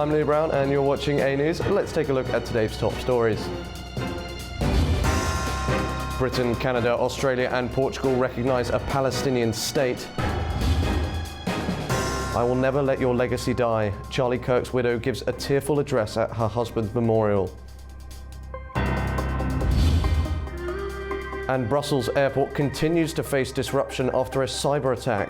I'm Lee Brown and you're watching A News. Let's take a look at today's top stories. Britain, Canada, Australia and Portugal recognise a Palestinian state. I will never let your legacy die. Charlie Kirk's widow gives a tearful address at her husband's memorial. And Brussels airport continues to face disruption after a cyber attack.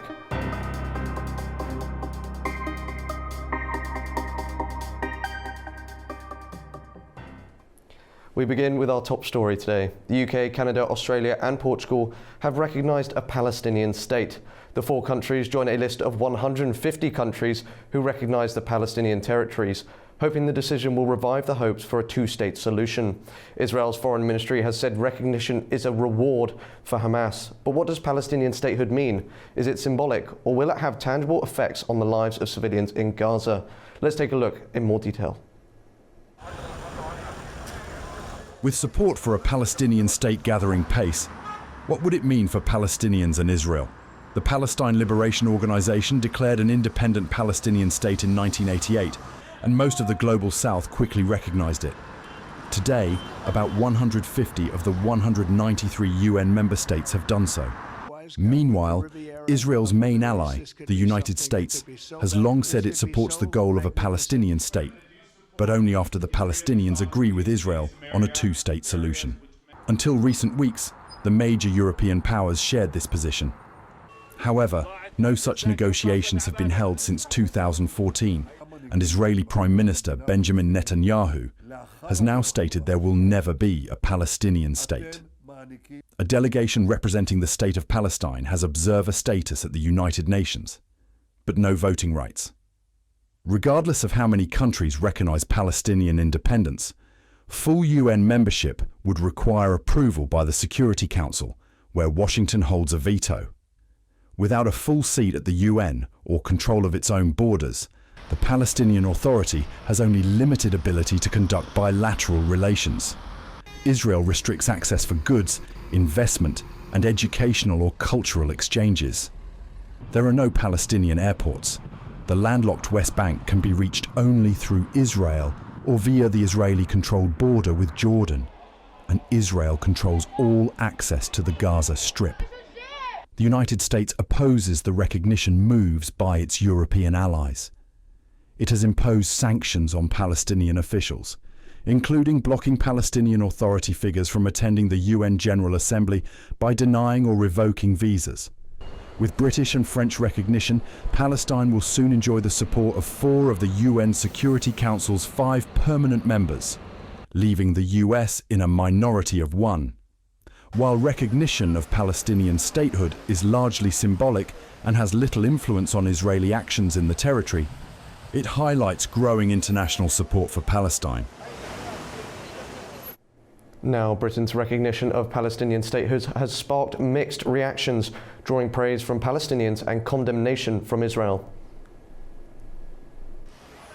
We begin with our top story today. The UK, Canada, Australia and Portugal have recognised a Palestinian state. The four countries join a list of 150 countries who recognise the Palestinian territories, hoping the decision will revive the hopes for a two-state solution. Israel's foreign ministry has said recognition is a reward for Hamas. But what does Palestinian statehood mean? Is it symbolic, or will it have tangible effects on the lives of civilians in Gaza? Let's take a look in more detail. With support for a Palestinian state gathering pace, what would it mean for Palestinians and Israel? The Palestine Liberation Organization declared an independent Palestinian state in 1988, and most of the global south quickly recognized it. Today, about 150 of the 193 UN member states have done so. Meanwhile, Israel's main ally, the United States, has long said it supports the goal of a Palestinian state, but only after the Palestinians agree with Israel on a two-state solution. Until recent weeks, the major European powers shared this position. However, no such negotiations have been held since 2014, and Israeli Prime Minister Benjamin Netanyahu has now stated there will never be a Palestinian state. A delegation representing the state of Palestine has observer status at the United Nations, but no voting rights. Regardless of how many countries recognize Palestinian independence, full UN membership would require approval by the Security Council, where Washington holds a veto. Without a full seat at the UN or control of its own borders, the Palestinian Authority has only limited ability to conduct bilateral relations. Israel restricts access for goods, investment, and educational or cultural exchanges. There are no Palestinian airports. The landlocked West Bank can be reached only through Israel or via the Israeli-controlled border with Jordan, and Israel controls all access to the Gaza Strip. The United States opposes the recognition moves by its European allies. It has imposed sanctions on Palestinian officials, including blocking Palestinian Authority figures from attending the UN General Assembly by denying or revoking visas. With British and French recognition, Palestine will soon enjoy the support of 4 of the UN Security Council's 5 permanent members, leaving the US in a minority of 1. While recognition of Palestinian statehood is largely symbolic and has little influence on Israeli actions in the territory, it highlights growing international support for Palestine. Now, Britain's recognition of Palestinian statehood has sparked mixed reactions, drawing praise from Palestinians and condemnation from Israel.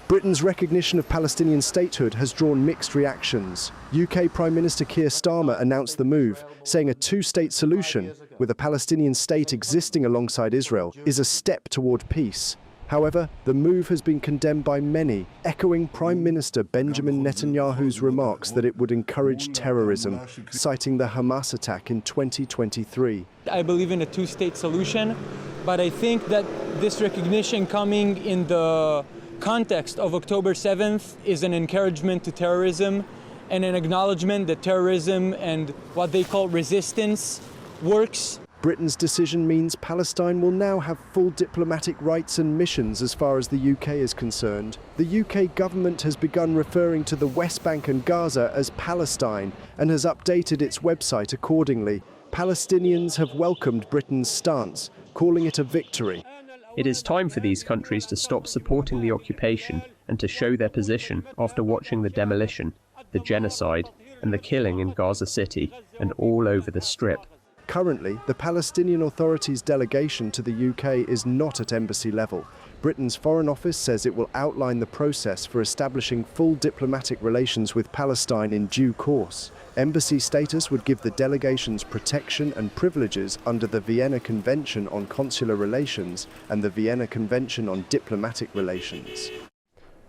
Britain's recognition of Palestinian statehood has drawn mixed reactions. UK Prime Minister Keir Starmer announced the move, saying a two-state solution, with a Palestinian state existing alongside Israel, is a step toward peace. However, the move has been condemned by many, echoing Prime Minister Benjamin Netanyahu's remarks that it would encourage terrorism, citing the Hamas attack in 2023. I believe in a two-state solution, but I think that this recognition coming in the context of October 7th is an encouragement to terrorism and an acknowledgement that terrorism and what they call resistance works. Britain's decision means Palestine will now have full diplomatic rights and missions as far as the UK is concerned. The UK government has begun referring to the West Bank and Gaza as Palestine and has updated its website accordingly. Palestinians have welcomed Britain's stance, calling it a victory. It is time for these countries to stop supporting the occupation and to show their position after watching the demolition, the genocide, and the killing in Gaza City and all over the Strip. Currently, the Palestinian Authority's delegation to the UK is not at embassy level. Britain's Foreign Office says it will outline the process for establishing full diplomatic relations with Palestine in due course. Embassy status would give the delegations protection and privileges under the Vienna Convention on Consular Relations and the Vienna Convention on Diplomatic Relations.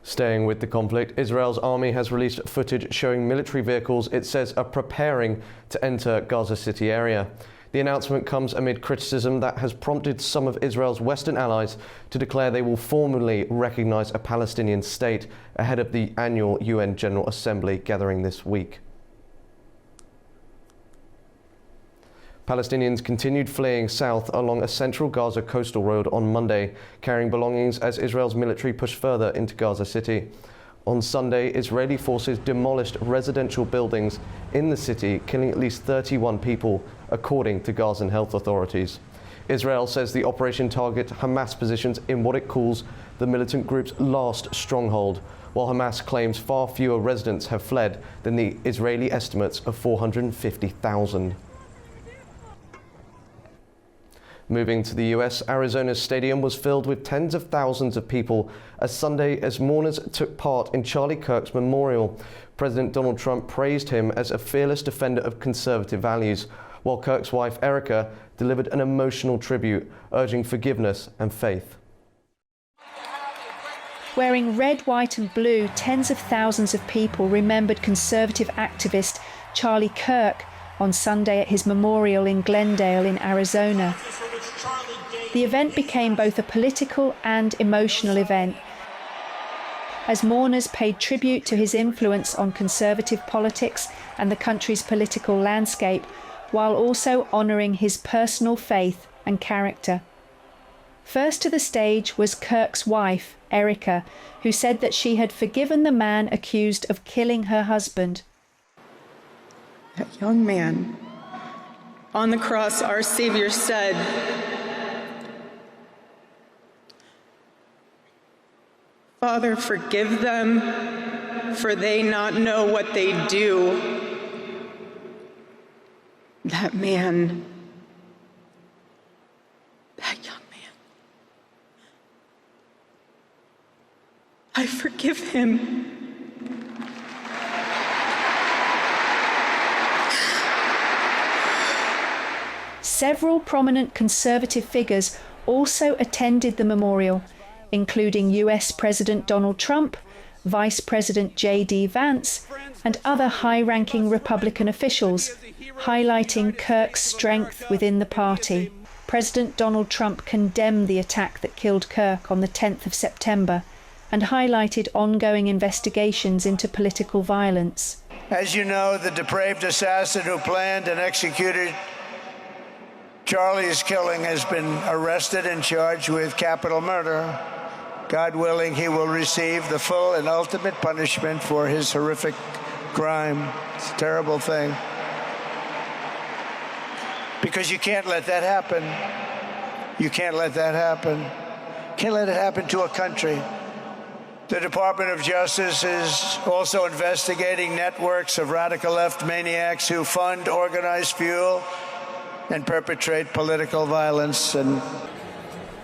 Staying with the conflict, Israel's army has released footage showing military vehicles it says are preparing to enter Gaza City area. The announcement comes amid criticism that has prompted some of Israel's Western allies to declare they will formally recognize a Palestinian state ahead of the annual UN General Assembly gathering this week. Palestinians continued fleeing south along a central Gaza coastal road on Monday, carrying belongings as Israel's military pushed further into Gaza City. On Sunday, Israeli forces demolished residential buildings in the city, killing at least 31 people, according to Gazan health authorities. Israel says the operation targeted Hamas positions in what it calls the militant group's last stronghold, while Hamas claims far fewer residents have fled than the Israeli estimates of 450,000. Moving to the US, Arizona's stadium was filled with tens of thousands of people as mourners took part in Charlie Kirk's memorial. President Donald Trump praised him as a fearless defender of conservative values, while Kirk's wife, Erica, delivered an emotional tribute, urging forgiveness and faith. Wearing red, white and blue, tens of thousands of people remembered conservative activist Charlie Kirk on Sunday at his memorial in Glendale in Arizona. The event became both a political and emotional event, as mourners paid tribute to his influence on conservative politics and the country's political landscape, while also honouring his personal faith and character. First to the stage was Kirk's wife, Erica, who said that she had forgiven the man accused of killing her husband. That young man, on the cross, our Savior said, "Father, forgive them, for they not know what they do." That man, that young man, I forgive him. Several prominent conservative figures also attended the memorial, including US President Donald Trump, Vice President J.D. Vance, and other high-ranking Republican officials, highlighting Kirk's strength within the party. President Donald Trump condemned the attack that killed Kirk on the 10th of September and highlighted ongoing investigations into political violence. As you know, the depraved assassin who planned and executed Charlie's killing has been arrested and charged with capital murder. God willing, he will receive the full and ultimate punishment for his horrific crime. It's a terrible thing. Because you can't let that happen. You can't let that happen. You can't let it happen to a country. The Department of Justice is also investigating networks of radical left maniacs who fund, organize, fuel, and perpetrate political violence.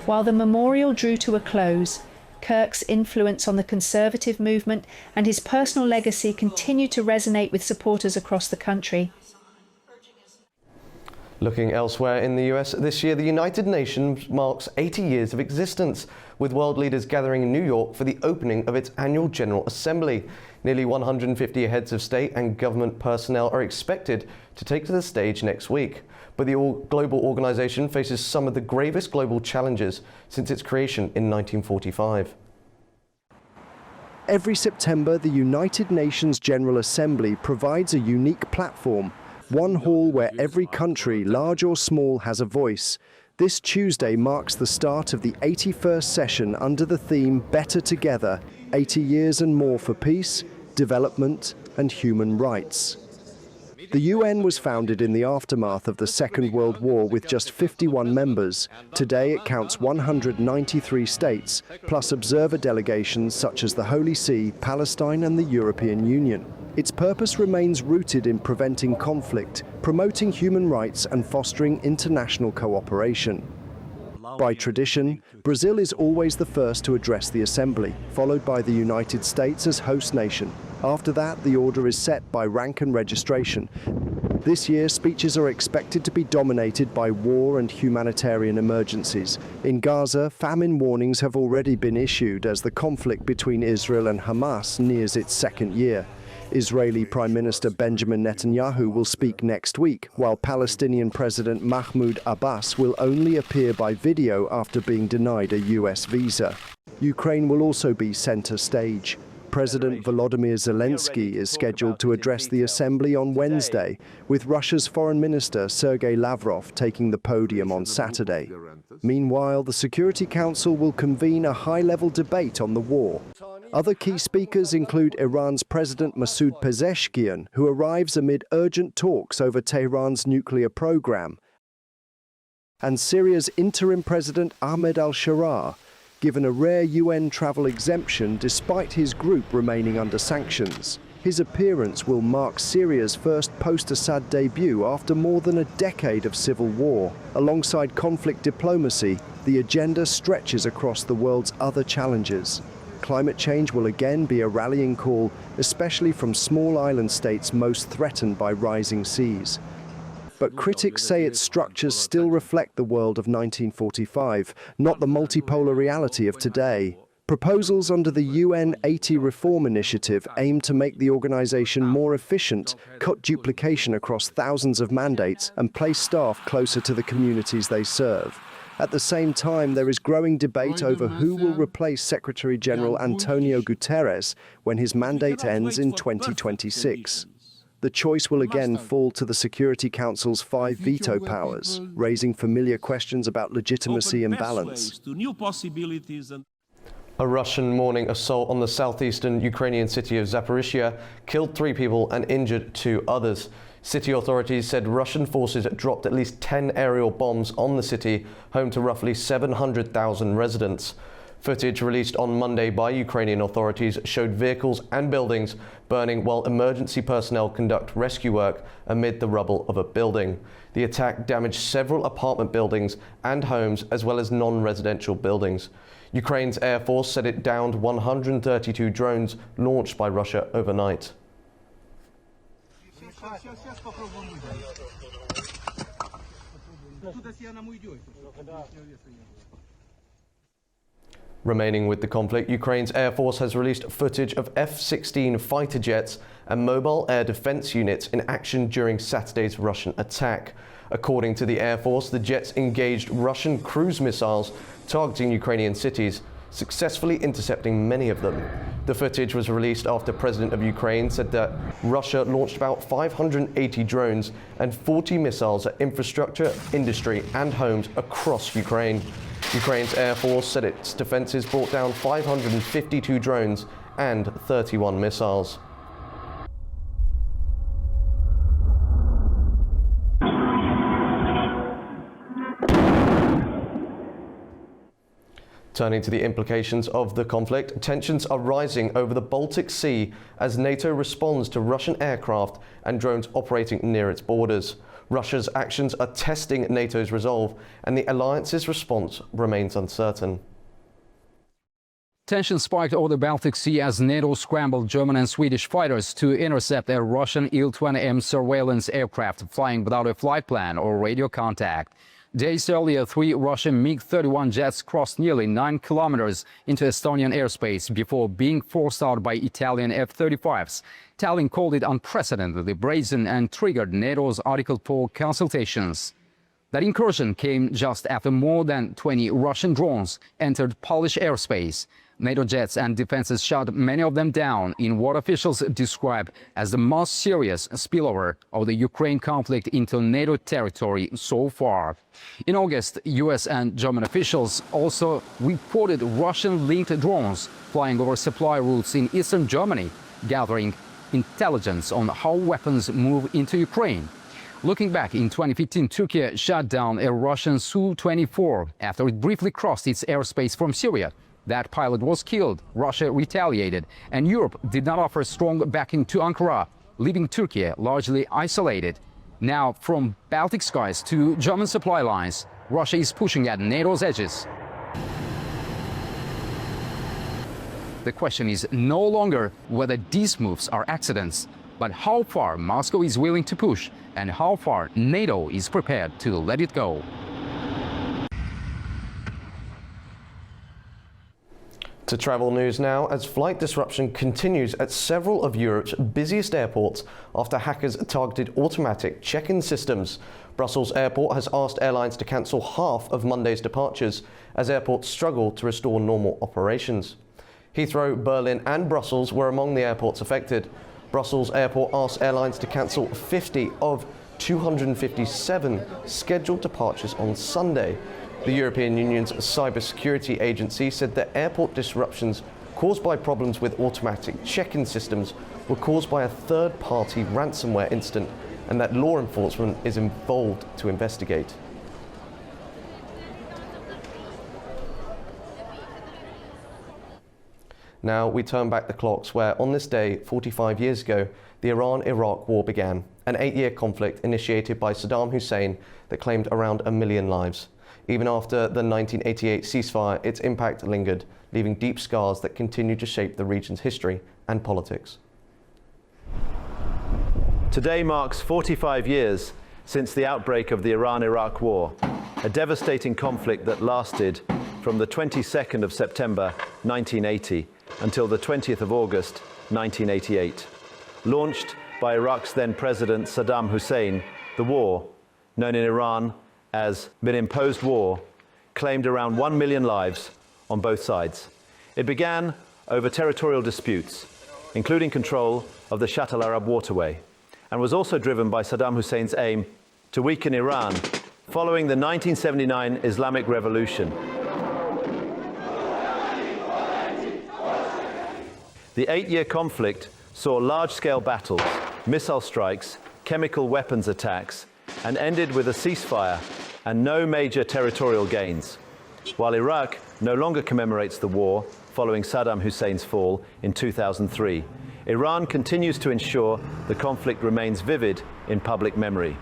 While the memorial drew to a close, Kirk's influence on the conservative movement and his personal legacy continued to resonate with supporters across the country. Looking elsewhere in the US, this year the United Nations marks 80 years of existence, with world leaders gathering in New York for the opening of its annual General Assembly. Nearly 150 heads of state and government personnel are expected to take to the stage next week. But the global organization faces some of the gravest global challenges since its creation in 1945. Every September, the United Nations General Assembly provides a unique platform, one hall where every country, large or small, has a voice. This Tuesday marks the start of the 81st session under the theme Better Together, 80 years and more for peace, development and human rights. The UN was founded in the aftermath of the Second World War with just 51 members. Today it counts 193 states, plus observer delegations such as the Holy See, Palestine and the European Union. Its purpose remains rooted in preventing conflict, promoting human rights and fostering international cooperation. By tradition, Brazil is always the first to address the Assembly, followed by the United States as host nation. After that, the order is set by rank and registration. This year, speeches are expected to be dominated by war and humanitarian emergencies. In Gaza, famine warnings have already been issued as the conflict between Israel and Hamas nears its second year. Israeli Prime Minister Benjamin Netanyahu will speak next week, while Palestinian President Mahmoud Abbas will only appear by video after being denied a US visa. Ukraine will also be center stage. President Volodymyr Zelensky is scheduled to address the assembly on Wednesday, with Russia's Foreign Minister Sergei Lavrov taking the podium on Saturday. Meanwhile, the Security Council will convene a high-level debate on the war. Other key speakers include Iran's President Masoud Pezeshkian, who arrives amid urgent talks over Tehran's nuclear program, and Syria's interim president Ahmed al-Sharaa, given a rare UN travel exemption despite his group remaining under sanctions. His appearance will mark Syria's first post-Assad debut after more than a decade of civil war. Alongside conflict diplomacy, the agenda stretches across the world's other challenges. Climate change will again be a rallying call, especially from small island states most threatened by rising seas. But critics say its structures still reflect the world of 1945, not the multipolar reality of today. Proposals under the UN 80 Reform Initiative aim to make the organization more efficient, cut duplication across thousands of mandates, and place staff closer to the communities they serve. At the same time, there is growing debate over who will replace Secretary General Antonio Guterres when his mandate ends in 2026. The choice will again fall to the Security Council's 5 veto powers, raising familiar questions about legitimacy and balance. A Russian morning assault on the southeastern Ukrainian city of Zaporizhia killed 3 people and injured 2 others. City authorities said Russian forces dropped at least 10 aerial bombs on the city, home to roughly 700,000 residents. Footage released on Monday by Ukrainian authorities showed vehicles and buildings burning while emergency personnel conduct rescue work amid the rubble of a building. The attack damaged several apartment buildings and homes, as well as non-residential buildings. Ukraine's Air Force said it downed 132 drones launched by Russia overnight. Remaining with the conflict, Ukraine's Air Force has released footage of F-16 fighter jets and mobile air defense units in action during Saturday's Russian attack. According to the Air Force, the jets engaged Russian cruise missiles targeting Ukrainian cities, successfully intercepting many of them. The footage was released after President of Ukraine said that Russia launched about 580 drones and 40 missiles at infrastructure, industry and homes across Ukraine. Ukraine's Air Force said its defenses brought down 552 drones and 31 missiles. Turning to the implications of the conflict, tensions are rising over the Baltic Sea as NATO responds to Russian aircraft and drones operating near its borders. Russia's actions are testing NATO's resolve, and the alliance's response remains uncertain. Tension spiked over the Baltic Sea as NATO scrambled German and Swedish fighters to intercept a Russian Il-20M surveillance aircraft flying without a flight plan or radio contact. Days earlier, 3 Russian MiG-31 jets crossed nearly 9 kilometers into Estonian airspace before being forced out by Italian F-35s. Tallinn called it unprecedentedly brazen and triggered NATO's Article 4 consultations. That incursion came just after more than 20 Russian drones entered Polish airspace. NATO jets and defenses shot many of them down in what officials describe as the most serious spillover of the Ukraine conflict into NATO territory so far. In August, US and German officials also reported Russian-linked drones flying over supply routes in eastern Germany, gathering intelligence on how weapons move into Ukraine. Looking back, in 2015, Turkey shot down a Russian Su-24 after it briefly crossed its airspace from Syria. That pilot was killed, Russia retaliated, and Europe did not offer strong backing to Ankara, leaving Turkey largely isolated. Now, from Baltic skies to German supply lines, Russia is pushing at NATO's edges. The question is no longer whether these moves are accidents, but how far Moscow is willing to push and how far NATO is prepared to let it go. To travel news now, as flight disruption continues at several of Europe's busiest airports after hackers targeted automatic check-in systems. Brussels Airport has asked airlines to cancel half of Monday's departures as airports struggle to restore normal operations. Heathrow, Berlin and Brussels were among the airports affected. Brussels Airport asked airlines to cancel 50 of 257 scheduled departures on Sunday. The European Union's cybersecurity agency said that airport disruptions caused by problems with automatic check-in systems were caused by a third-party ransomware incident and that law enforcement is involved to investigate. Now we turn back the clocks where on this day 45 years ago the Iran-Iraq war began, an 8-year conflict initiated by Saddam Hussein that claimed around 1 million lives. Even after the 1988 ceasefire, its impact lingered, leaving deep scars that continue to shape the region's history and politics. Today marks 45 years since the outbreak of the Iran-Iraq war, a devastating conflict that lasted from the 22nd of September 1980 until the 20th of August 1988. Launched by Iraq's then President Saddam Hussein, the war, known in Iran as an imposed war, claimed around 1 million lives on both sides. It began over territorial disputes, including control of the Shatt al-Arab waterway, and was also driven by Saddam Hussein's aim to weaken Iran following the 1979 Islamic Revolution. The 8-year conflict saw large-scale battles, missile strikes, chemical weapons attacks, and ended with a ceasefire and no major territorial gains. While Iraq no longer commemorates the war following Saddam Hussein's fall in 2003, Iran continues to ensure the conflict remains vivid in public memory.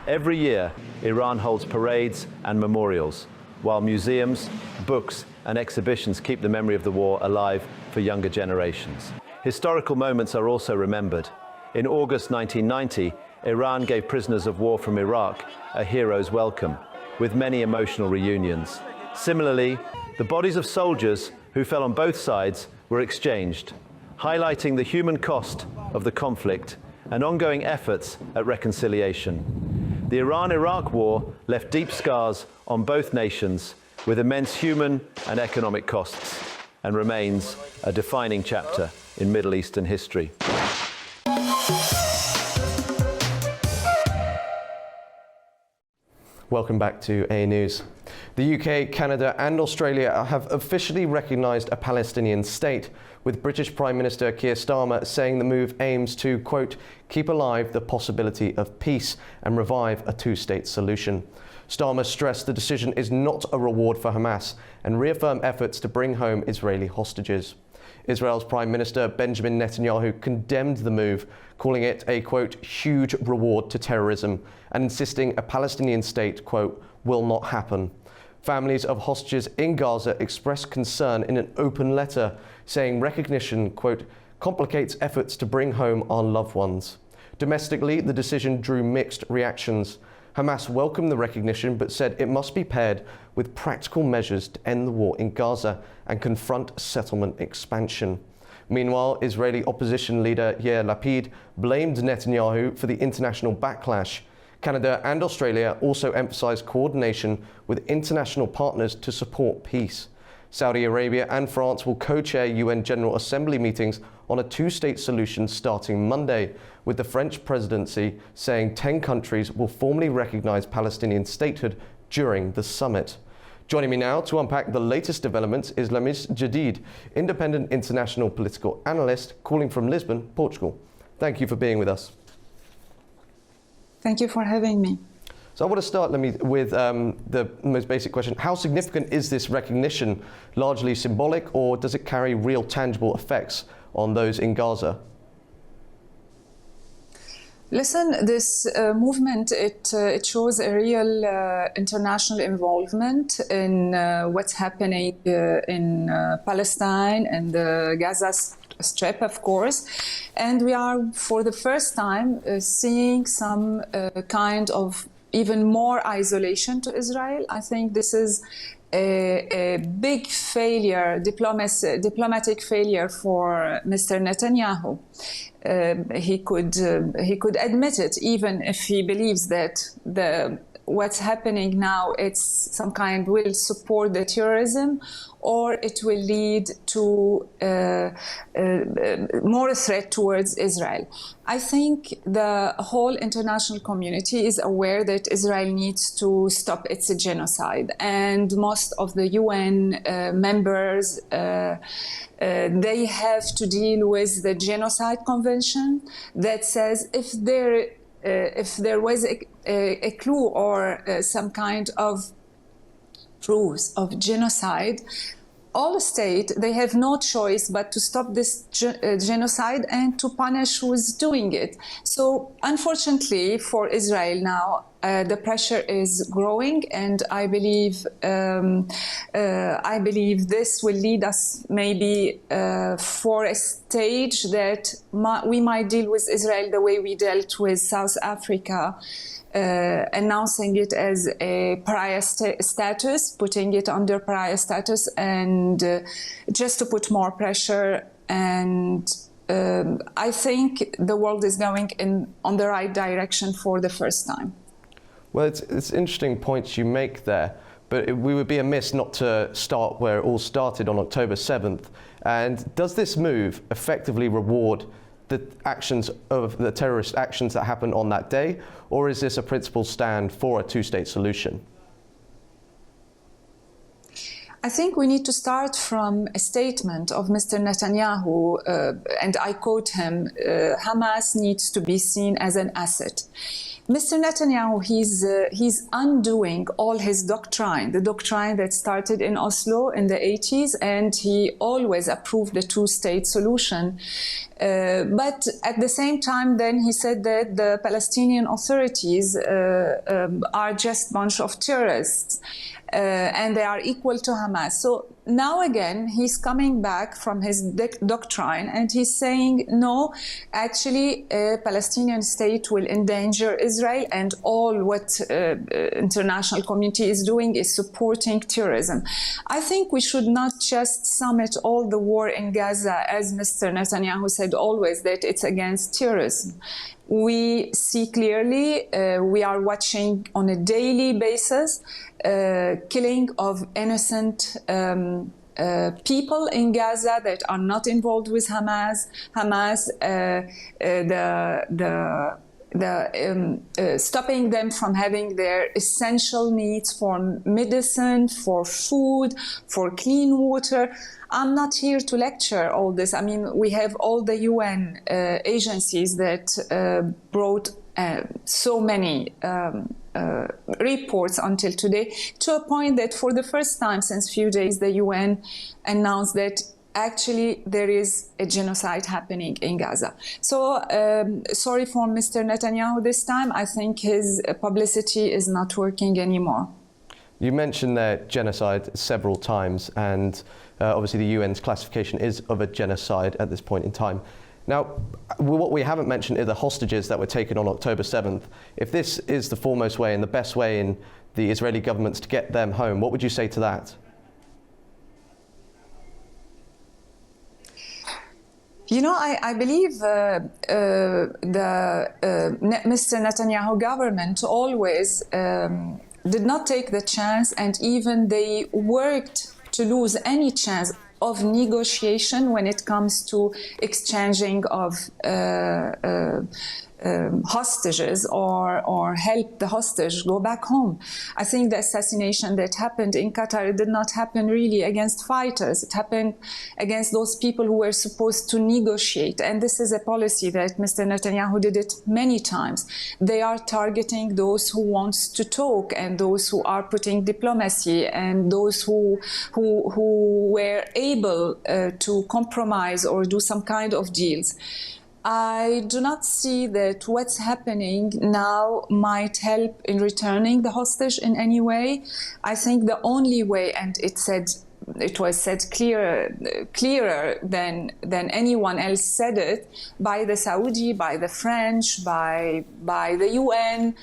Every year, Iran holds parades and memorials, while museums, books, and exhibitions keep the memory of the war alive for younger generations. Historical moments are also remembered. In August 1990, Iran gave prisoners of war from Iraq a hero's welcome, with many emotional reunions. Similarly, the bodies of soldiers who fell on both sides were exchanged, highlighting the human cost of the conflict and ongoing efforts at reconciliation. The Iran-Iraq war left deep scars on both nations with immense human and economic costs and remains a defining chapter in Middle Eastern history. Welcome back to A News. The UK, Canada and Australia have officially recognised a Palestinian state, with British Prime Minister Keir Starmer saying the move aims to, quote, keep alive the possibility of peace and revive a two-state solution. Starmer stressed the decision is not a reward for Hamas and reaffirmed efforts to bring home Israeli hostages. Israel's Prime Minister Benjamin Netanyahu condemned the move, calling it a, quote, huge reward to terrorism and insisting a Palestinian state, quote, will not happen. Families of hostages in Gaza expressed concern in an open letter, saying recognition, quote, complicates efforts to bring home our loved ones. Domestically, the decision drew mixed reactions. Hamas welcomed the recognition but said it must be paired with practical measures to end the war in Gaza and confront settlement expansion. Meanwhile, Israeli opposition leader Yair Lapid blamed Netanyahu for the international backlash. Canada and Australia also emphasised coordination with international partners to support peace. Saudi Arabia and France will co-chair UN General Assembly meetings on a two-state solution starting Monday, with the French presidency saying 10 countries will formally recognise Palestinian statehood during the summit. Joining me now to unpack the latest developments is Lamis Jadid, independent international political analyst calling from Lisbon, Portugal. Thank you for being with us. Thank you for having me. So I want to start with the most basic question. How significant is this recognition? Largely symbolic, or does it carry real tangible effects on those in Gaza? Listen, this movement, it shows a real international involvement in what's happening in Palestine and the Gaza Strip, of course, and we are for the first time seeing some kind of even more isolation to Israel. I think this is a big failure, diplomatic failure for Mr. Netanyahu. He could admit it, even if he believes that what's happening now, it's some kind will support the terrorism, or it will lead to more threat towards Israel. I think the whole international community is aware that Israel needs to stop its genocide, and most of the UN members they have to deal with the Genocide Convention that says if there was a clue or some kind of proofs of genocide, all states, they have no choice but to stop this genocide and to punish who's doing it. So unfortunately for Israel now, the pressure is growing, and I believe this will lead us maybe for a stage that we might deal with Israel the way we dealt with South Africa, announcing it as a pariah status, putting it under pariah status, and just to put more pressure. And I think the world is going on the right direction for the first time. Well, it's interesting points you make there, but we would be amiss not to start where it all started on October 7th. And does this move effectively reward the actions of the terrorist actions that happened on that day, or is this a principled stand for a two-state solution? I think we need to start from a statement of Mr. Netanyahu, and I quote him, Hamas needs to be seen as an asset. Mr. Netanyahu, he's undoing all his doctrine, the doctrine that started in Oslo in the 80s, and he always approved the two-state solution. But at the same time, then he said that the Palestinian authorities are just a bunch of terrorists, and they are equal to Hamas. So now again, he's coming back from his doctrine, and he's saying, no, actually, a Palestinian state will endanger Israel, and all what international community is doing is supporting terrorism. I think we should not just summit all the war in Gaza, as Mr. Netanyahu said always, that it's against terrorism. We see clearly, we are watching on a daily basis, killing of innocent people in Gaza that are not involved with Hamas. Stopping them from having their essential needs for medicine, for food, for clean water. I'm not here to lecture all this. I mean, we have all the UN agencies that brought so many reports until today, to a point that for the first time since few days, the UN announced that actually there is a genocide happening in Gaza. So sorry for Mr. Netanyahu this time. I think his publicity is not working anymore. You mentioned that genocide several times, and obviously the UN's classification is of a genocide at this point in time. Now, what we haven't mentioned are the hostages that were taken on October 7th. If this is the foremost way and the best way in the Israeli governments to get them home, what would you say to that? You know, I believe the Mr. Netanyahu government always did not take the chance, and even they worked to lose any chance of negotiation when it comes to exchanging of hostages or help the hostage go back home. I think the assassination that happened in Qatar did not happen really against fighters. It happened against those people who were supposed to negotiate. And this is a policy that Mr. Netanyahu did it many times. They are targeting those who want to talk, and those who are putting diplomacy, and those who were able to compromise or do some kind of deals. I do not see that what's happening now might help in returning the hostage in any way. I think the only way, and it said it was said clearer than anyone else said it, by the Saudi, by the French, by the UN.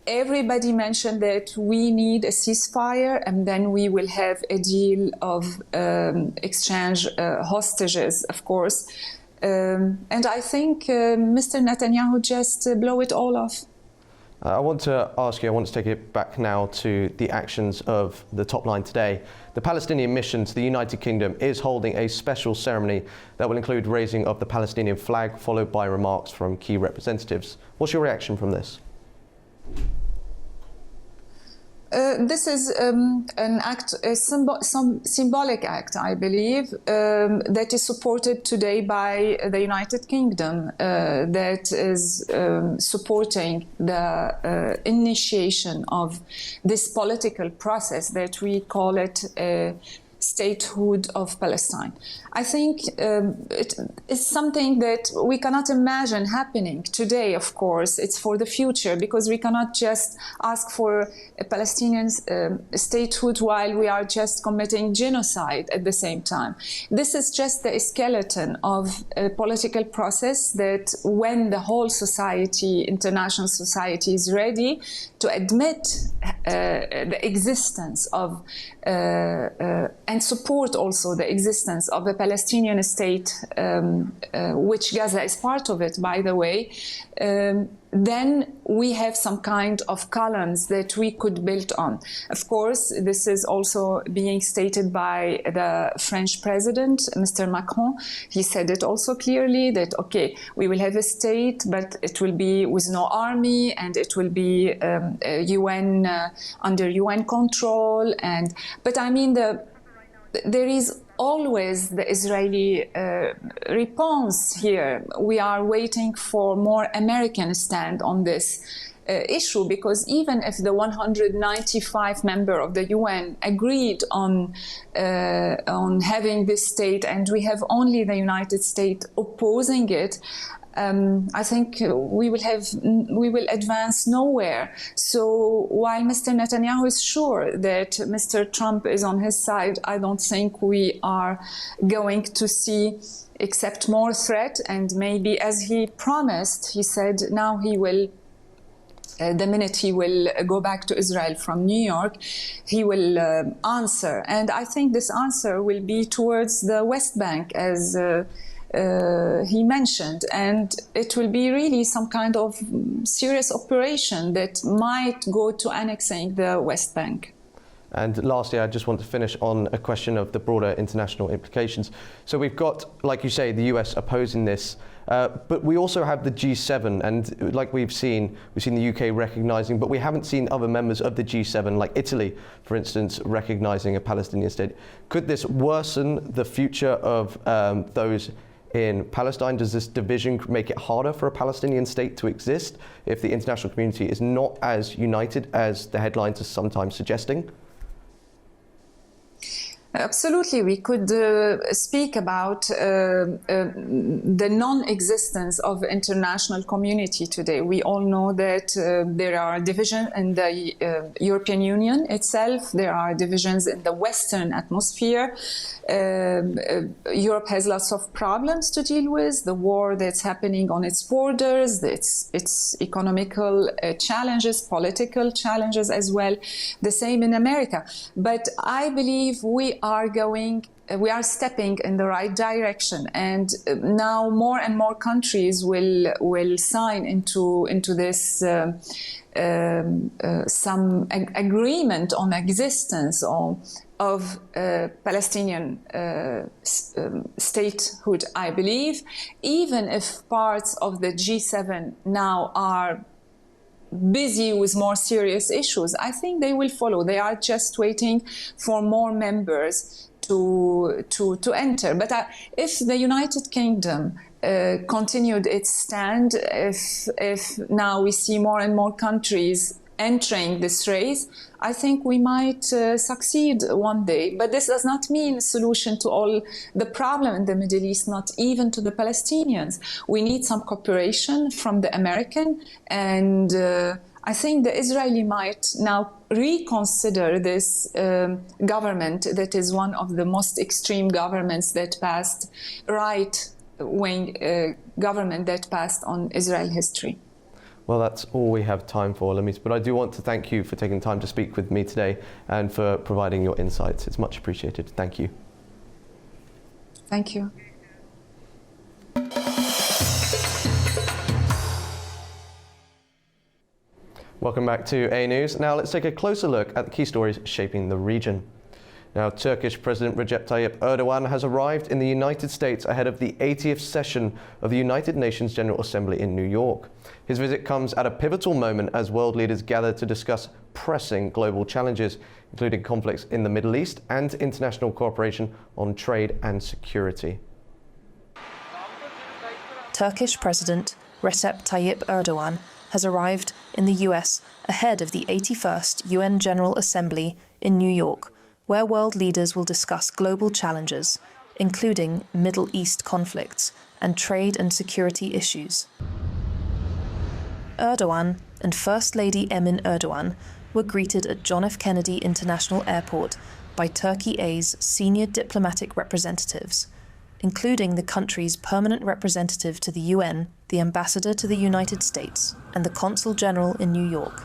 Everybody mentioned that we need a ceasefire, and then we will have a deal of exchange hostages, of course. And I think Mr. Netanyahu just blew it all off. I want to take it back now to the actions of the top line today. The Palestinian mission to the United Kingdom is holding a special ceremony that will include raising of the Palestinian flag, followed by remarks from key representatives. What's your reaction from this? This is an act, a symbolic act, I believe, that is supported today by the United Kingdom, that is supporting the initiation of this political process that we call it statehood of Palestine. I think it is something that we cannot imagine happening today, of course. It's for the future, because we cannot just ask for a Palestinian statehood while we are just committing genocide at the same time. This is just the skeleton of a political process that when the whole society, international society, is ready to admit the existence of and support also the existence of a Palestinian state, which Gaza is part of it, by the way, then we have some kind of columns that we could build on. Of course, this is also being stated by the French president, Mr. Macron. He said it also clearly that, okay, we will have a state, but it will be with no army, and it will be UN under UN control. But I mean, there is always the Israeli response here. We are waiting for more American stand on this issue, because even if the 195 members of the UN agreed on having this state, and we have only the United States opposing it, I think we will advance nowhere. So while Mr. Netanyahu is sure that Mr. Trump is on his side, I don't think we are going to see except more threat. And maybe, as he promised, he said now he will, the minute he will go back to Israel from New York, he will answer. And I think this answer will be towards the West Bank, as he mentioned, and it will be really some kind of serious operation that might go to annexing the West Bank. And lastly, I just want to finish on a question of the broader international implications. So we've got, like you say, the US opposing this, but we also have the G7, and like we've seen the UK recognising, but we haven't seen other members of the G7, like Italy, for instance, recognising a Palestinian state. Could this worsen the future of those in Palestine? Does this division make it harder for a Palestinian state to exist if the international community is not as united as the headlines are sometimes suggesting? Absolutely. We could speak about the non-existence of the international community today. We all know that there are divisions in the European Union itself. There are divisions in the Western atmosphere. Europe has lots of problems to deal with. The war that's happening on its borders, its economical challenges, political challenges as well. The same in America. But I believe we are stepping in the right direction, and now more and more countries will sign into this some agreement on existence of Palestinian statehood, I believe, even if parts of the G7 now are busy with more serious issues. I think they will follow. They are just waiting for more members to enter. But if the United Kingdom continued its stand, if now we see more and more countries entering this race, I think we might succeed one day. But this does not mean a solution to all the problem in the Middle East, not even to the Palestinians. We need some cooperation from the American, and I think the Israeli might now reconsider this government that is one of the most extreme governments that passed, right-wing government that passed on Israel history. Well, that's all we have time for, Lamis, but I do want to thank you for taking time to speak with me today and for providing your insights. It's much appreciated. Thank you. Thank you. Welcome back to A News. Now let's take a closer look at the key stories shaping the region. Now, Turkish President Recep Tayyip Erdogan has arrived in the United States ahead of the 80th session of the United Nations General Assembly in New York. His visit comes at a pivotal moment as world leaders gather to discuss pressing global challenges, including conflicts in the Middle East and international cooperation on trade and security. Turkish President Recep Tayyip Erdogan has arrived in the US ahead of the 81st UN General Assembly in New York, where world leaders will discuss global challenges, including Middle East conflicts and trade and security issues. Erdogan and First Lady Emin Erdogan were greeted at John F. Kennedy International Airport by Turkey A's senior diplomatic representatives, including the country's permanent representative to the UN, the ambassador to the United States, and the consul general in New York.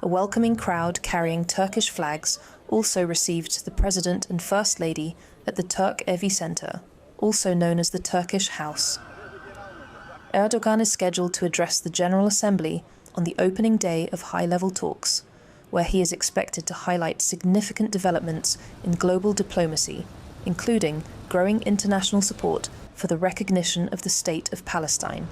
A welcoming crowd carrying Turkish flags also received the President and First Lady at the Turk Evi Center, also known as the Turkish House. Erdogan is scheduled to address the General Assembly on the opening day of high-level talks, where he is expected to highlight significant developments in global diplomacy, including growing international support for the recognition of the State of Palestine.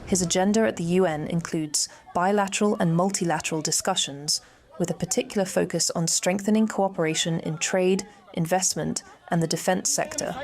His agenda at the UN includes bilateral and multilateral discussions, with a particular focus on strengthening cooperation in trade, investment, and the defense sector.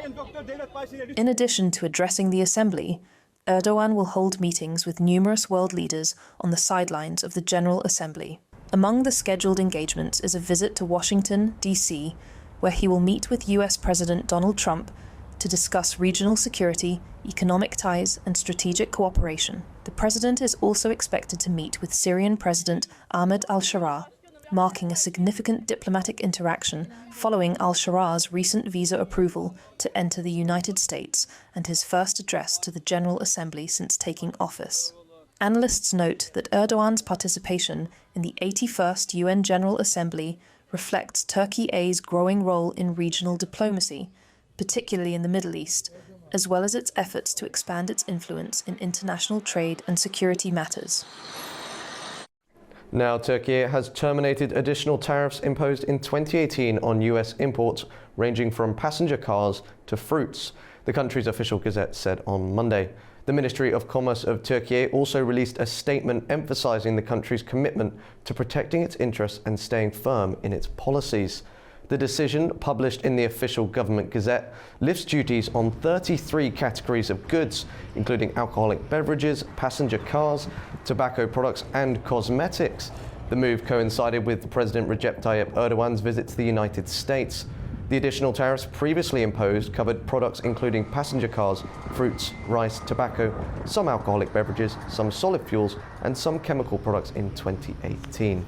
In addition to addressing the Assembly, Erdogan will hold meetings with numerous world leaders on the sidelines of the General Assembly. Among the scheduled engagements is a visit to Washington, D.C., where he will meet with US President Donald Trump to discuss regional security, economic ties, and strategic cooperation. The president is also expected to meet with Syrian President Ahmed al-Sharaa, marking a significant diplomatic interaction following al-Shara's recent visa approval to enter the United States and his first address to the General Assembly since taking office. Analysts note that Erdogan's participation in the 81st UN General Assembly reflects Turkey A's growing role in regional diplomacy, particularly in the Middle East, as well as its efforts to expand its influence in international trade and security matters. Now, Turkey has terminated additional tariffs imposed in 2018 on US imports, ranging from passenger cars to fruits, the country's official gazette said on Monday. The Ministry of Commerce of Turkey also released a statement emphasizing the country's commitment to protecting its interests and staying firm in its policies. The decision, published in the official government gazette, lifts duties on 33 categories of goods, including alcoholic beverages, passenger cars, tobacco products, and cosmetics. The move coincided with President Recep Tayyip Erdogan's visit to the United States. The additional tariffs previously imposed covered products including passenger cars, fruits, rice, tobacco, some alcoholic beverages, some solid fuels, and some chemical products in 2018.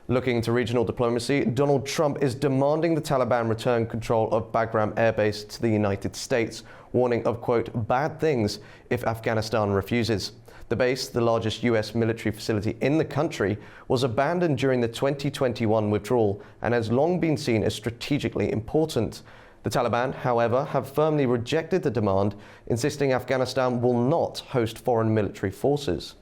Looking to regional diplomacy, Donald Trump is demanding the Taliban return control of Bagram Air Base to the United States, warning of, quote, bad things if Afghanistan refuses. The base, the largest US military facility in the country, was abandoned during the 2021 withdrawal and has long been seen as strategically important. The Taliban, however, have firmly rejected the demand, insisting Afghanistan will not host foreign military forces.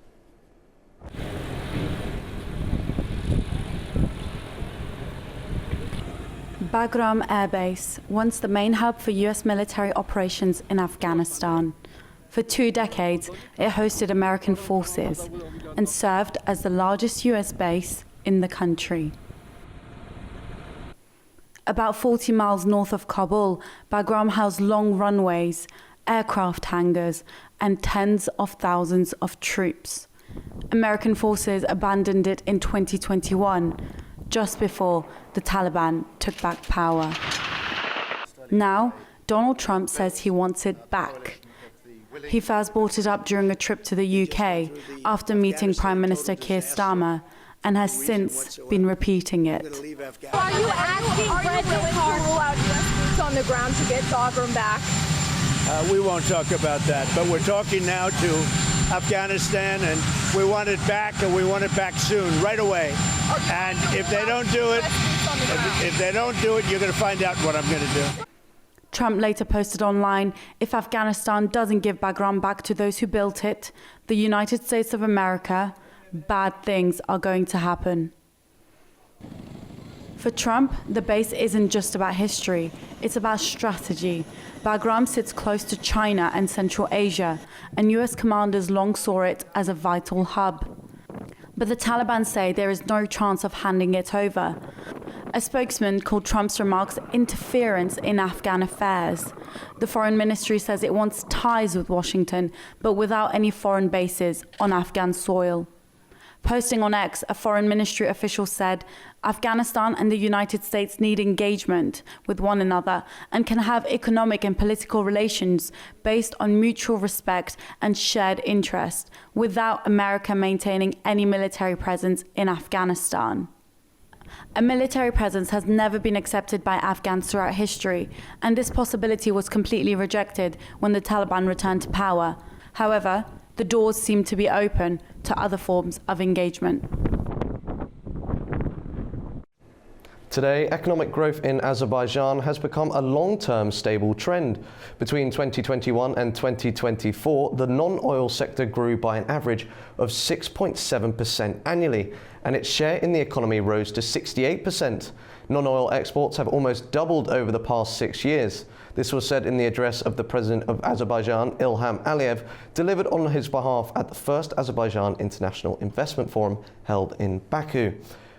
Bagram Air Base, once the main hub for US military operations in Afghanistan. For 2 decades, it hosted American forces and served as the largest US base in the country. About 40 miles north of Kabul, Bagram housed long runways, aircraft hangars, and tens of thousands of troops. American forces abandoned it in 2021, just before the Taliban took back power. Now, Donald Trump says he wants it back. He first brought it up during a trip to the UK after meeting Prime Minister Keir Starmer, and has since been repeating it. Are you asking President to rule out U.S. boots on the ground to get Bagram back? We won't talk about that, but we're talking now to Afghanistan, and we want it back, and we want it back soon, right away. And if they don't do it, you're going to find out what I'm going to do. Trump later posted online, if Afghanistan doesn't give Bagram back to those who built it, the United States of America, bad things are going to happen. For Trump, the base isn't just about history, it's about strategy. Bagram sits close to China and Central Asia, and US commanders long saw it as a vital hub. But the Taliban say there is no chance of handing it over. A spokesman called Trump's remarks interference in Afghan affairs. The foreign ministry says it wants ties with Washington, but without any foreign bases on Afghan soil. Posting on X, a foreign ministry official said, Afghanistan and the United States need engagement with one another and can have economic and political relations based on mutual respect and shared interest, without America maintaining any military presence in Afghanistan. A military presence has never been accepted by Afghans throughout history, and this possibility was completely rejected when the Taliban returned to power. However, the doors seem to be open to other forms of engagement. Today, economic growth in Azerbaijan has become a long-term stable trend. Between 2021 and 2024, the non-oil sector grew by an average of 6.7% annually, and its share in the economy rose to 68%. Non-oil exports have almost doubled over the past 6 years. This was said in the address of the President of Azerbaijan, Ilham Aliyev, delivered on his behalf at the first Azerbaijan International Investment Forum held in Baku.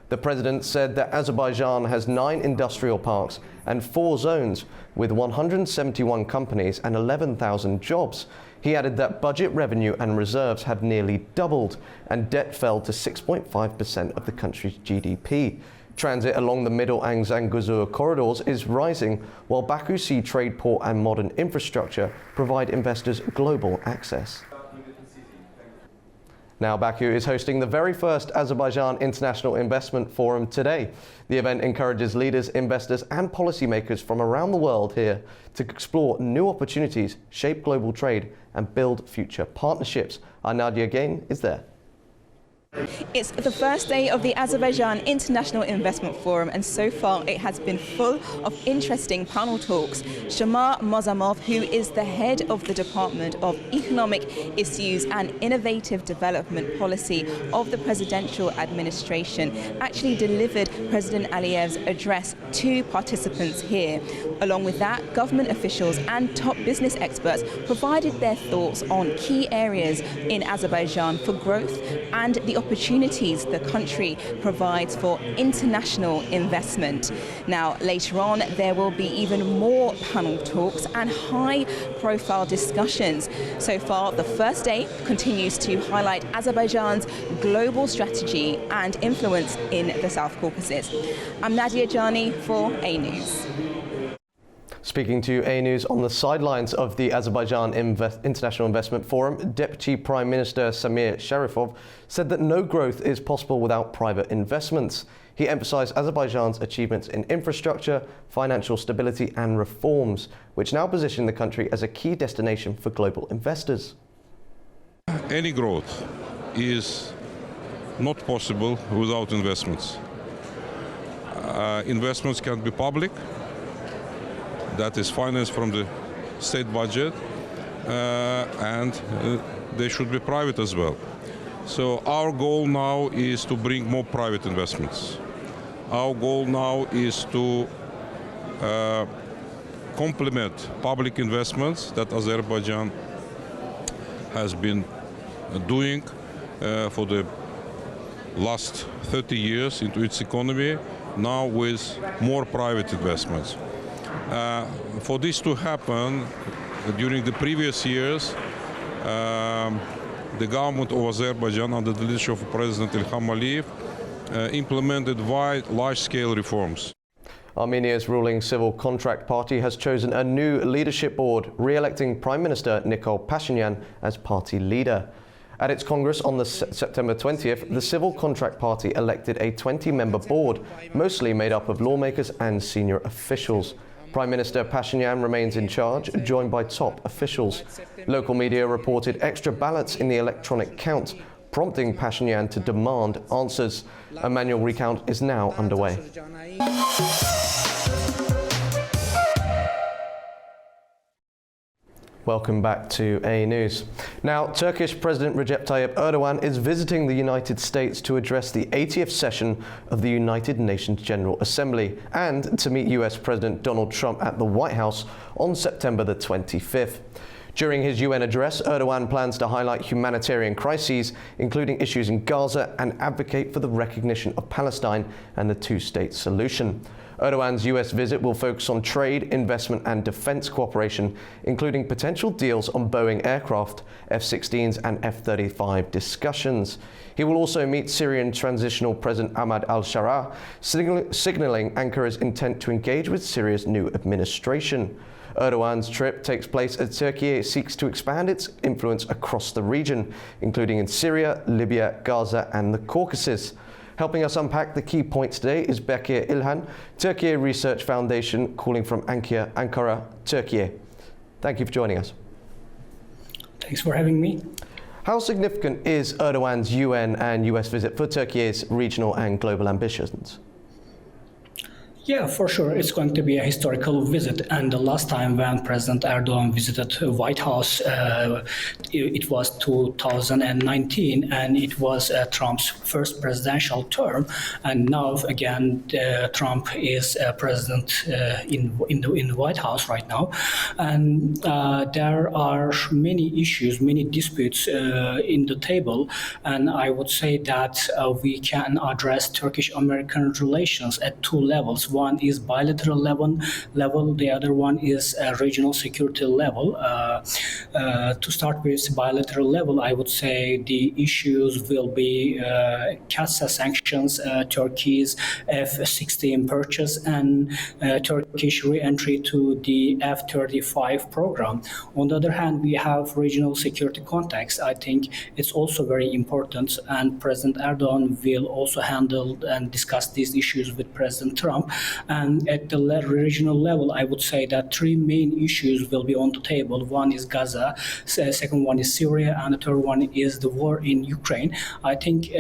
The President said that Azerbaijan has 9 industrial parks and 4 zones with 171 companies and 11,000 jobs. He added that budget revenue and reserves have nearly doubled and debt fell to 6.5% of the country's GDP. Transit along the Middle and Zangezur corridors is rising, while Baku Sea trade port and modern infrastructure provide investors global access. Now, Baku is hosting the very first Azerbaijan International Investment Forum today. The event encourages leaders, investors and policymakers from around the world here to explore new opportunities, shape global trade and build future partnerships. Our Nadia Gain is there. It's the first day of the Azerbaijan International Investment Forum, and so far it has been full of interesting panel talks. Shamar Mozamov, who is the head of the Department of Economic Issues and Innovative Development Policy of the presidential administration, actually delivered President Aliyev's address to participants here. Along with that, government officials and top business experts provided their thoughts on key areas in Azerbaijan for growth and the opportunities the country provides for international investment. Now, later on, there will be even more panel talks and high-profile discussions. So far, the first day continues to highlight Azerbaijan's global strategy and influence in the South Caucasus. I'm Nadia Jani for A News. Speaking to A News on the sidelines of the Azerbaijan International Investment Forum, Deputy Prime Minister Samir Sharifov said that no growth is possible without private investments. He emphasized Azerbaijan's achievements in infrastructure, financial stability and reforms, which now position the country as a key destination for global investors. Any growth is not possible without investments. Investments can be public, that is financed from the state budget, and they should be private as well. So our goal now is to bring more private investments. Our goal now is to complement public investments that Azerbaijan has been doing for the last 30 years into its economy, now with more private investments. For this to happen, during the previous years, the government of Azerbaijan, under the leadership of President Ilham Aliyev, implemented large-scale reforms. Armenia's ruling Civil Contract Party has chosen a new leadership board, re-electing Prime Minister Nikol Pashinyan as party leader. At its Congress on the September 20th, the Civil Contract Party elected a 20-member board, mostly made up of lawmakers and senior officials. Prime Minister Pashinyan remains in charge, joined by top officials. Local media reported extra ballots in the electronic count, prompting Pashinyan to demand answers. A manual recount is now underway. Welcome back to A News. Now, Turkish President Recep Tayyip Erdogan is visiting the United States to address the 80th session of the United Nations General Assembly and to meet US President Donald Trump at the White House on September the 25th. During his UN address, Erdogan plans to highlight humanitarian crises, including issues in Gaza, and advocate for the recognition of Palestine and the two-state solution. Erdogan's US visit will focus on trade, investment and defense cooperation, including potential deals on Boeing aircraft, F-16s and F-35 discussions. He will also meet Syrian Transitional President Ahmad al-Sharaa, signaling Ankara's intent to engage with Syria's new administration. Erdogan's trip takes place as Turkey seeks to expand its influence across the region, including in Syria, Libya, Gaza and the Caucasus. Helping us unpack the key points today is Bekir İlhan, Turkey Research Foundation, calling from Ankara, Turkey. Thank you for joining us. Thanks for having me. How significant is Erdogan's UN and US visit for Turkey's regional and global ambitions? Yeah, for sure. It's going to be a historical visit. And the last time when President Erdogan visited the White House, it was 2019, and it was Trump's first presidential term. And now, again, Trump is president in the White House right now. And there are many issues, many disputes in the table. And I would say that we can address Turkish-American relations at two levels. One is bilateral level, the other one is regional security level. To start with bilateral level, I would say the issues will be CASA sanctions, Turkey's F-16 purchase, and Turkish re-entry to the F-35 program. On the other hand, we have regional security context. I think it's also very important, and President Erdogan will also handle and discuss these issues with President Trump. And at the regional level, I would say that three main issues will be on the table. One is Gaza, second one is Syria, and the third one is the war in Ukraine. I think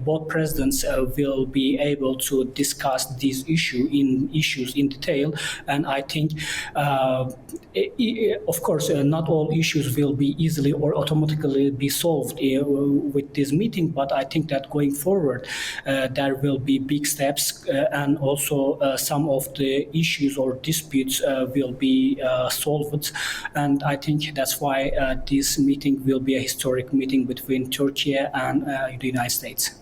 both presidents will be able to discuss these issues in detail. And I think, of course, not all issues will be easily or automatically be solved with this meeting, but I think that going forward, there will be big steps, and also some of the issues or disputes will be solved. And I think that's why this meeting will be a historic meeting between Turkey and the United States.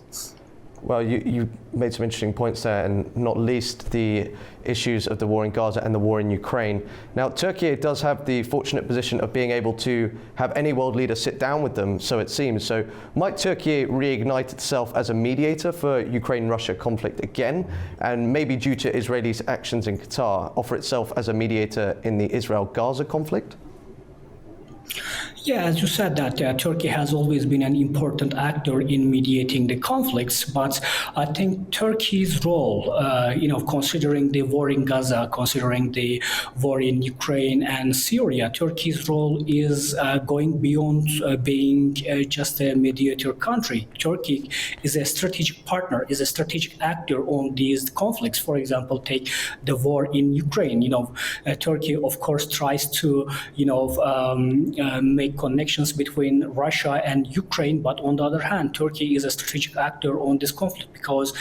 Well, you made some interesting points there, and not least the issues of the war in Gaza and the war in Ukraine. Now, Turkey does have the fortunate position of being able to have any world leader sit down with them, so it seems. So might Turkey reignite itself as a mediator for Ukraine-Russia conflict again, and maybe due to Israeli's actions in Qatar, offer itself as a mediator in the Israel-Gaza conflict? Yeah, as you said, that Turkey has always been an important actor in mediating the conflicts, but I think Turkey's role, considering the war in Gaza, considering the war in Ukraine and Syria, Turkey's role is going beyond being just a mediator country. Turkey is a strategic partner, is a strategic actor on these conflicts. For example, take the war in Ukraine. Turkey, of course, tries to, make connections between Russia and Ukraine, but on the other hand, Turkey is a strategic actor on this conflict because,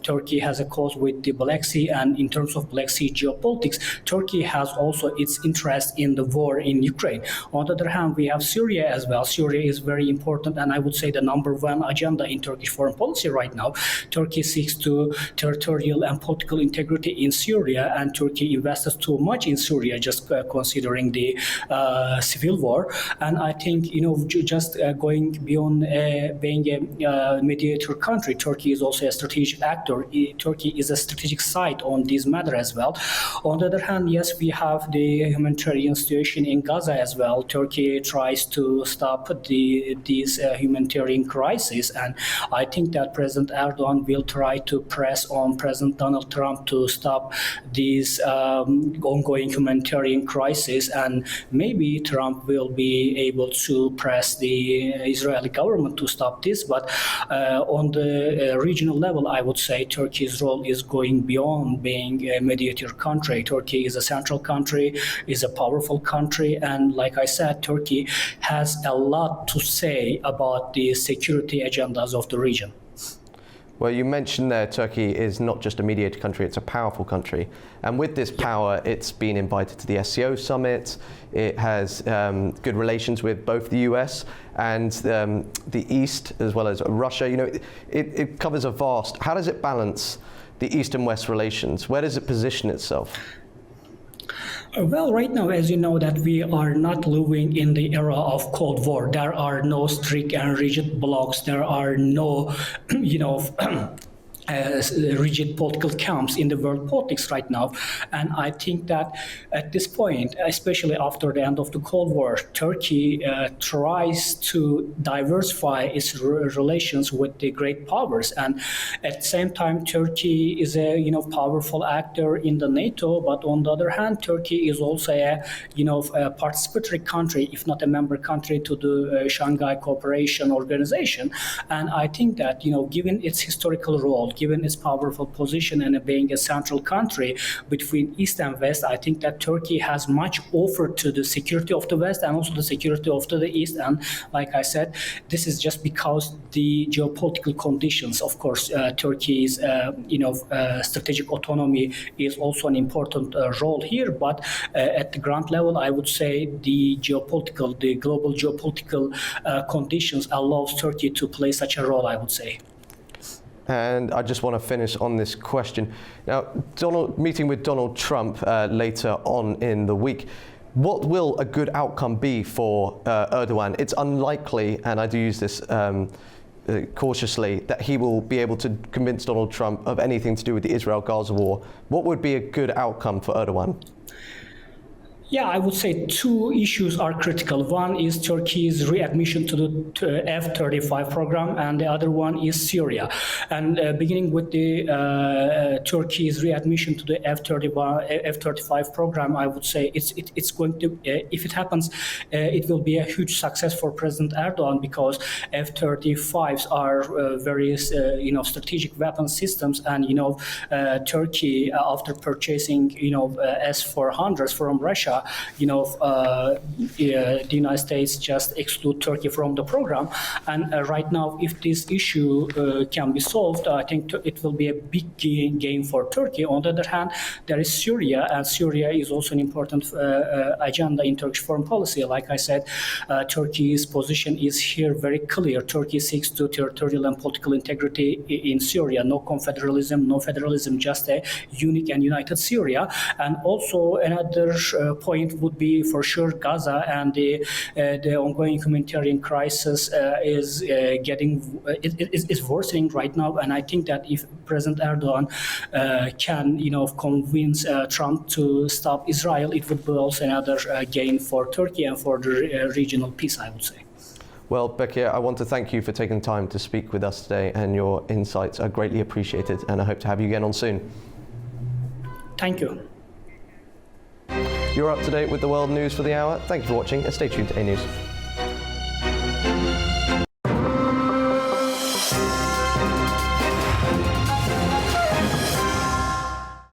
Turkey has a cause with the Black Sea, and in terms of Black Sea geopolitics, Turkey has also its interest in the war in Ukraine. On the other hand, we have Syria as well. Syria is very important, and I would say the number one agenda in Turkish foreign policy right now. Turkey seeks to territorial and political integrity in Syria, and Turkey invested too much in Syria, just considering the civil war. And I think, just going beyond being a mediator country, Turkey is also a strategic actor. Turkey is a strategic site on this matter as well. On the other hand, yes, we have the humanitarian situation in Gaza as well. Turkey tries to stop these humanitarian crisis, and I think that President Erdogan will try to press on President Donald Trump to stop these ongoing humanitarian crisis, and maybe Trump will be able to press the Israeli government to stop this. But on the regional level, I would say Turkey's role is going beyond being a mediator country. Turkey is a central country, is a powerful country, and like I said, Turkey has a lot to say about the security agendas of the region. Well, you mentioned there Turkey is not just a mediator country, it's a powerful country. And with this power, it's been invited to the SCO summit. It has good relations with both the US and the East, as well as Russia. It covers a vast... How does it balance the East and West relations? Where does it position itself? Well, right now, as you know, that we are not living in the era of Cold War. There are no strict and rigid blocks. There are no, rigid political camps in the world politics right now. And I think that at this point, especially after the end of the Cold War, Turkey tries to diversify its relations with the great powers. And at the same time, Turkey is a powerful actor in the NATO, but on the other hand, Turkey is also a participatory country, if not a member country, to the Shanghai Cooperation Organization. And I think that given its historical role, given its powerful position and being a central country between East and West, I think that Turkey has much offered to the security of the West and also the security of the East. And like I said, this is just because the geopolitical conditions. Of course, Turkey's strategic autonomy is also an important role here. But at the ground level, I would say the global geopolitical conditions allows Turkey to play such a role, I would say. And I just want to finish on this question. Now, meeting with Donald Trump later on in the week, what will a good outcome be for Erdogan? It's unlikely, and I do use this cautiously, that he will be able to convince Donald Trump of anything to do with the Israel-Gaza war. What would be a good outcome for Erdogan? Yeah, I would say two issues are critical. One is Turkey's readmission to the F-35 program, and the other one is Syria. And beginning with the Turkey's readmission to the F-35 program, I would say it's going to, if it happens, it will be a huge success for President Erdogan, because F-35s are various, strategic weapon systems, and Turkey, after purchasing, S-400s from Russia, the United States just exclude Turkey from the program. And right now, if this issue can be solved, I think it will be a big gain for Turkey. On the other hand, there is Syria, and Syria is also an important agenda in Turkish foreign policy. Like I said, Turkey's position is here very clear. Turkey seeks to territorial and political integrity in Syria. No confederalism, no federalism, just a unique and united Syria. And also another point would be for sure Gaza, and the ongoing humanitarian crisis is worsening right now. And I think that if President Erdogan can convince Trump to stop Israel, it would be also another gain for Turkey and for the regional peace, I would say. Well, Bekir, I want to thank you for taking time to speak with us today, and your insights are greatly appreciated, and I hope to have you again on soon. Thank you. You're up to date with the world news for the hour. Thank you for watching, and stay tuned to A News.